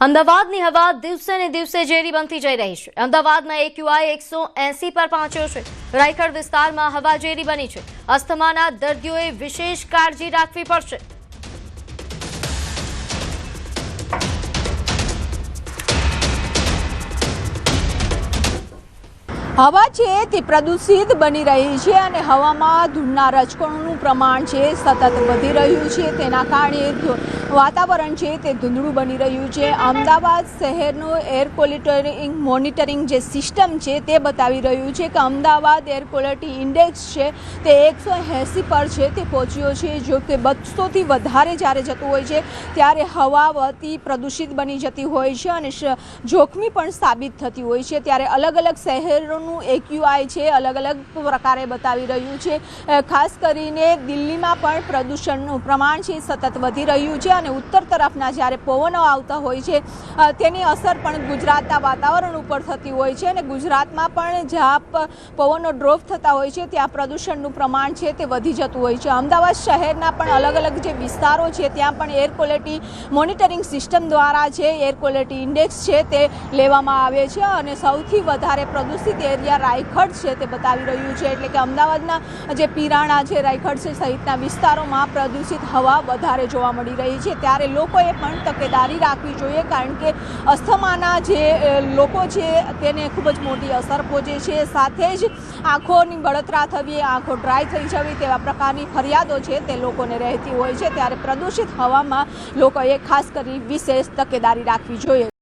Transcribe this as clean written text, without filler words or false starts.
અમદાવાદની હવા દિવસે ને દિવસે ઝેરી બનતી જઈ રહી છે। અમદાવાદમાં AQI 180 પર પહોંચ્યો છે। રાયગઢ વિસ્તારમાં હવા ઝેરી બની છે। અસ્થમાના દર્દીઓએ વિશેષ કાળજી રાખવી પડશે। હવા છે તે પ્રદૂષિત બની રહી છે અને હવામાં ધૂળના રજકણોનું પ્રમાણ છે સતત વધી રહ્યું છે। તેના કારણે વાતાવરણ છે તે ધૂંધળું બની રહ્યું છે। અમદાવાદ શહેરનું એર ક્વોલિટી મોનિટરિંગ જે સિસ્ટમ છે તે બતાવી રહ્યું છે કે અમદાવાદ એર ક્વોલિટી ઇન્ડેક્સ છે તે 180 પર છે તે પહોંચ્યો છે। જો કે 200થી વધારે જ્યારે જતું હોય છે ત્યારે હવા અતિ પ્રદૂષિત બની જતી હોય છે અને જોખમી પણ સાબિત થતી હોય છે। ત્યારે અલગ અલગ શહેરોનું AQI છે અલગ અલગ પ્રકારે બતાવી રહ્યું છે। ખાસ કરીને દિલ્હીમાં પણ પ્રદૂષણનું પ્રમાણ છે સતત વધી રહ્યું છે અને ઉત્તર તરફના જ્યારે પવનો આવતા હોય છે તેની અસર પણ ગુજરાતના વાતાવરણ ઉપર થતી હોય છે અને ગુજરાતમાં પણ જ્યાં પવનો ડ્રોપ થતા હોય છે ત્યાં પ્રદૂષણનું પ્રમાણ છે તે વધી જતું હોય છે। અમદાવાદ શહેરના પણ અલગ અલગ જે વિસ્તારો છે ત્યાં પણ એર ક્વોલિટી મોનિટરિંગ સિસ્ટમ દ્વારા જે એર ક્વોલિટી ઇન્ડેક્સ છે તે લેવામાં આવે છે અને સૌથી વધારે પ્રદૂષિત એરિયા રાયગઢ છે તે બતાવી રહ્યું છે। એટલે કે અમદાવાદના જે પીરાણા છે રાયગઢ છે સહિતના વિસ્તારોમાં પ્રદૂષિત હવા વધારે જોવા મળી રહી છે। ત્યારે લોકોએ પણ તકેદારી રાખવી જોઈએ કારણ કે અસ્થમાના જે લોકો છે તેને ખૂબ જ મોટી અસર પહોંચે છે। સાથે જ આંખોની બળતરા થવી આંખો ડ્રાય થઈ જવી તેવા પ્રકારની ફરિયાદો છે તે લોકોને રહેતી હોય છે। ત્યારે પ્રદૂષિત હવામાં લોકોએ ખાસ કરી વિશેષ તકેદારી રાખવી જોઈએ।